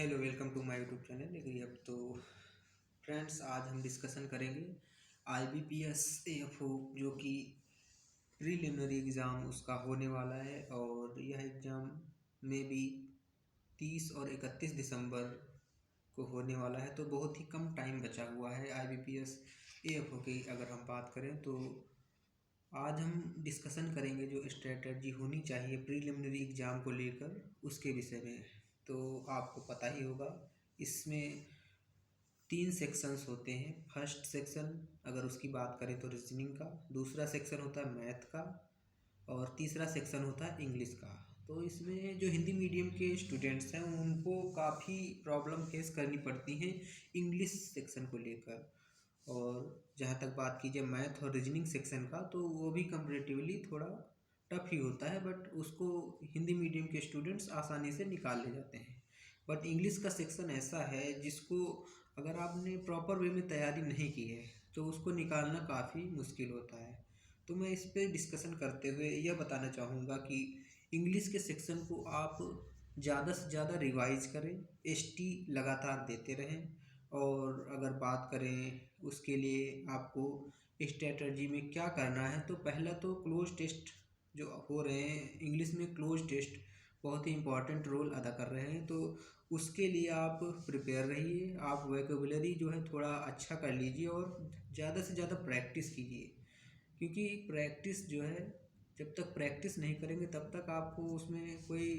Hello, welcome to my YouTube channel. देखिए, अब तो फ्रेंड्स आज हम डिस्कशन करेंगे IBPS AFO जो कि प्रीलिमिनरी एग्ज़ाम उसका होने वाला है। और यह एग्ज़ाम में भी 30 और 31 दिसंबर को होने वाला है, तो बहुत ही कम टाइम बचा हुआ है IBPS AFO की। अगर हम बात करें तो आज हम डिस्कशन करेंगे जो स्ट्रेटजी होनी चाहिए प्रीलिमिनरी एग्ज़ाम को लेकर, उसके विषय में। तो आपको पता ही होगा, इसमें 3 सेक्शंस होते हैं। फर्स्ट सेक्शन अगर उसकी बात करें तो रीजनिंग का, दूसरा सेक्शन होता है मैथ का, और तीसरा सेक्शन होता है इंग्लिश का। तो इसमें जो हिंदी मीडियम के स्टूडेंट्स हैं उनको काफ़ी प्रॉब्लम फेस करनी पड़ती हैं इंग्लिश सेक्शन को लेकर। और जहाँ तक बात कीजिए मैथ और रीजनिंग सेक्शन का, तो वो भी कंपैरेटिवली थोड़ा टफ ही होता है, बट उसको हिंदी मीडियम के स्टूडेंट्स आसानी से निकाल ले जाते हैं। बट इंग्लिश का सेक्शन ऐसा है जिसको अगर आपने प्रॉपर वे में तैयारी नहीं की है तो उसको निकालना काफ़ी मुश्किल होता है। तो मैं इस पे डिस्कशन करते हुए यह बताना चाहूँगा कि इंग्लिश के सेक्शन को आप ज़्यादा से ज़्यादा रिवाइज करें, एसटी लगातार देते रहें। और अगर बात करें उसके लिए आपको स्ट्रेटजी में क्या करना है, तो पहला तो क्लोज टेस्ट जो हो रहे हैं इंग्लिश में, क्लोज टेस्ट बहुत ही इम्पॉर्टेंट रोल अदा कर रहे हैं। तो उसके लिए आप प्रिपेयर रहिए, आप वोकैबुलरी जो है थोड़ा अच्छा कर लीजिए और ज़्यादा से ज़्यादा प्रैक्टिस कीजिए। क्योंकि प्रैक्टिस जो है, जब तक प्रैक्टिस नहीं करेंगे तब तक आपको उसमें कोई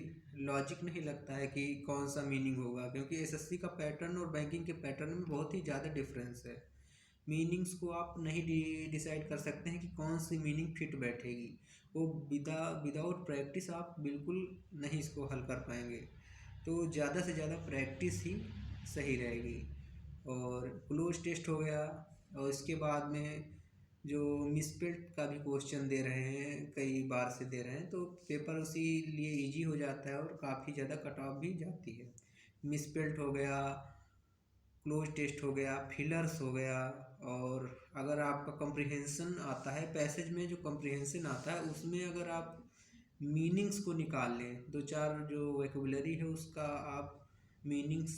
लॉजिक नहीं लगता है कि कौन सा मीनिंग होगा। क्योंकि एसएससी का पैटर्न और बैंकिंग के पैटर्न में बहुत ही ज़्यादा डिफरेंस है। मीनिंग्स को आप नहीं डिसाइड कर सकते हैं कि कौन सी मीनिंग फिट बैठेगी। वो विदाउट प्रैक्टिस आप बिल्कुल नहीं इसको हल कर पाएंगे। तो ज़्यादा से ज़्यादा प्रैक्टिस ही सही रहेगी। और क्लोज टेस्ट हो गया, और इसके बाद में जो मिसप्रिंट का भी क्वेश्चन दे रहे हैं, कई बार से दे रहे हैं, तो पेपर उसी लिए इजी हो जाता है और काफ़ी ज़्यादा कट ऑफ भी जाती है। मिसप्रिंट हो गया, क्लोज टेस्ट हो गया, फिलर्स हो गया। और अगर आपका कंप्रिहेंशन आता है, पैसेज में जो कंप्रिहेंशन आता है उसमें अगर आप मीनिंग्स को निकाल लें, दो चार जो वोकैबुलरी है उसका आप मीनिंग्स,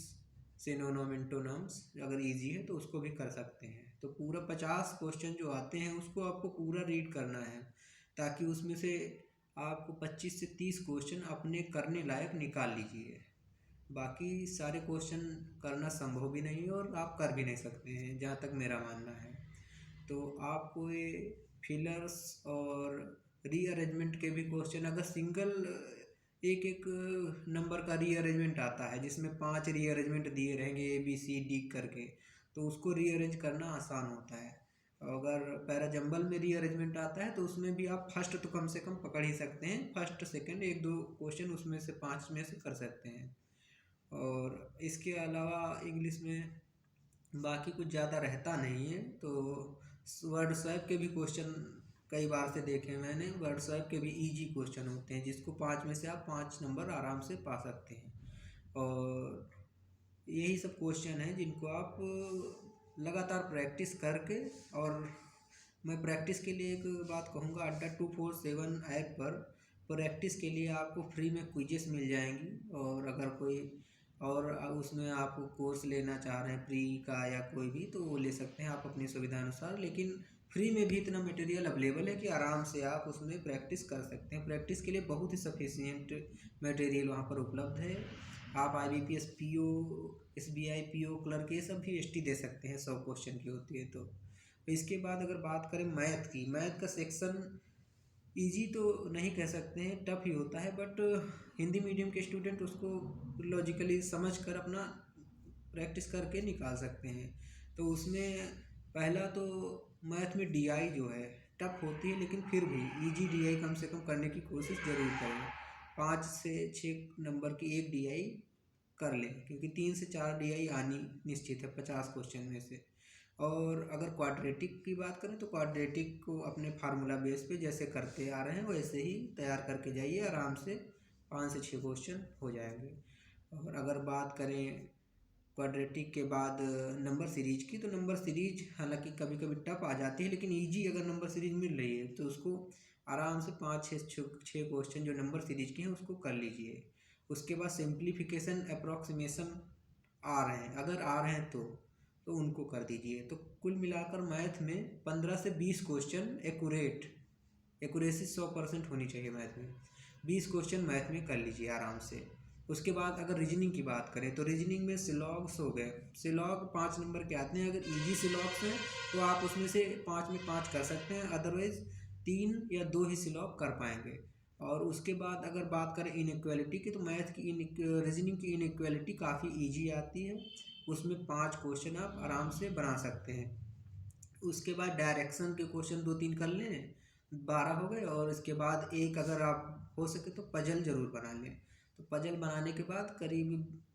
सिनोनिम एंटोनिम्स अगर इजी है तो उसको भी कर सकते हैं। तो पूरा 50 क्वेश्चन जो आते हैं उसको आपको पूरा रीड करना है, ताकि उसमें से आपको 25 से 30 क्वेश्चन अपने करने लायक निकाल लीजिए। बाकी सारे क्वेश्चन करना संभव भी नहीं है और आप कर भी नहीं सकते हैं, जहाँ तक मेरा मानना है। तो आपको ये फिलर्स और रीअरेंजमेंट के भी क्वेश्चन, अगर सिंगल एक एक नंबर का रीअरेंजमेंट आता है जिसमें 5 रीअरेंजमेंट दिए रहेंगे ABCD करके, तो उसको रीअरेंज करना आसान होता है। अगर पैराजंबल में रीअरेंजमेंट आता है तो उसमें भी आप फर्स्ट तो कम से कम पकड़ ही सकते हैं, फर्स्ट सेकंड एक दो क्वेश्चन उसमें से 5 में से कर सकते हैं। और इसके अलावा इंग्लिश में बाकी कुछ ज़्यादा रहता नहीं है। तो वर्ड स्वैप के भी क्वेश्चन कई बार से देखे मैंने, वर्ड स्वैप के भी इजी क्वेश्चन होते हैं जिसको 5 में से आप 5 नंबर आराम से पा सकते हैं। और यही सब क्वेश्चन हैं जिनको आप लगातार प्रैक्टिस करके, और मैं प्रैक्टिस के लिए एक बात कहूँगा, अड्डा 247 ऐप पर प्रैक्टिस के लिए आपको फ्री में क्विजेस मिल जाएंगी। और अगर कोई और उसमें आप कोर्स लेना चाह रहे हैं फ्री का या कोई भी, तो वो ले सकते हैं आप अपनी सुविधा अनुसार। लेकिन फ्री में भी इतना मटेरियल अवेलेबल है कि आराम से आप उसमें प्रैक्टिस कर सकते हैं। प्रैक्टिस के लिए बहुत ही सफिशिएंट मटेरियल वहाँ पर उपलब्ध है। आप IBPS PO, SBI PO clerk ये सब भी ST दे सकते हैं, 100 क्वेश्चन की होती है। तो इसके बाद अगर बात करें मैथ की, मैथ का सेक्शन इजी तो नहीं कह सकते हैं, टफ ही होता है। बट हिंदी मीडियम के स्टूडेंट उसको लॉजिकली समझ कर अपना प्रैक्टिस करके निकाल सकते हैं। तो उसमें पहला तो मैथ में DI जो है टफ होती है, लेकिन फिर भी इजी DI कम से कम करने की कोशिश ज़रूर करें। 5 से 6 नंबर की एक DI कर लें, क्योंकि 3 से 4 DI आनी निश्चित है 50 क्वेश्चन में से। और अगर क्वाड्रेटिक की बात करें तो क्वाड्रेटिक को अपने फार्मूला बेस पे जैसे करते आ रहे हैं वैसे ही तैयार करके जाइए, आराम से 5 से 6 क्वेश्चन हो जाएंगे। और अगर बात करें क्वाड्रेटिक के बाद नंबर सीरीज की, तो नंबर सीरीज हालांकि कभी कभी टफ आ जाती है, लेकिन इजी अगर नंबर सीरीज मिल रही है तो उसको आराम से 5 6 क्वेश्चन जो नंबर सीरीज के हैं उसको कर लीजिए। उसके बाद सिंप्लीफिकेशन अप्रॉक्सीमेशन आ रहे हैं, अगर आ रहे हैं तो उनको कर दीजिए। तो कुल मिलाकर मैथ में 15 से 20 क्वेश्चन एक्यूरेसी 100% होनी चाहिए मैथ में। 20 क्वेश्चन मैथ में कर लीजिए आराम से। उसके बाद अगर रीजनिंग की बात करें तो रीजनिंग में सिलॉग्स हो गए, सिलॉग 5 नंबर के आते हैं। अगर इजी सिलॉग्स हैं तो आप उसमें से 5 में 5 कर सकते हैं, अदरवाइज़ 3 या 2 ही सिलॉग कर पाएंगे। और उसके बाद अगर बात करें इनइक्वालिटी की, तो मैथ की रीजनिंग की इनइक्वालिटी काफ़ी ईजी आती है, उसमें 5 क्वेश्चन आप आराम से बना सकते हैं। उसके बाद डायरेक्शन के क्वेश्चन 2-3 कर लें, 12 हो गए। और इसके बाद एक अगर आप हो सके तो पजल ज़रूर बना लें। तो पजल बनाने के बाद करीब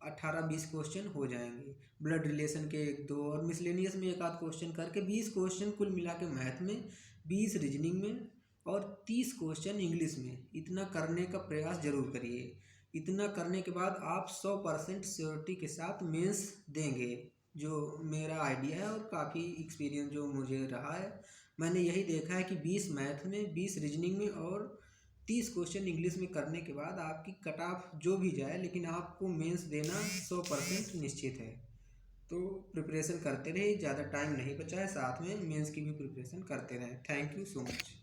18-20 क्वेश्चन हो जाएंगे। ब्लड रिलेशन के 1-2 और मिसलेनियस में 1-आध क्वेश्चन करके 20 क्वेश्चन कुल मिला के मैथ में, 20 रीजनिंग में और 30 क्वेश्चन इंग्लिश में। इतना करने का प्रयास जरूर करिए। इतना करने के बाद आप 100% श्योरिटी के साथ मेंस देंगे, जो मेरा आइडिया है और काफ़ी एक्सपीरियंस जो मुझे रहा है। मैंने यही देखा है कि 20 मैथ में, 20 रीजनिंग में और 30 क्वेश्चन इंग्लिश में करने के बाद आपकी कट ऑफ जो भी जाए, लेकिन आपको मेंस देना 100% निश्चित है। तो प्रिपरेशन करते रहिए, ज़्यादा टाइम नहीं बचा है, साथ में मेंस की भी प्रिपरेशन करते रहें। Thank you so much.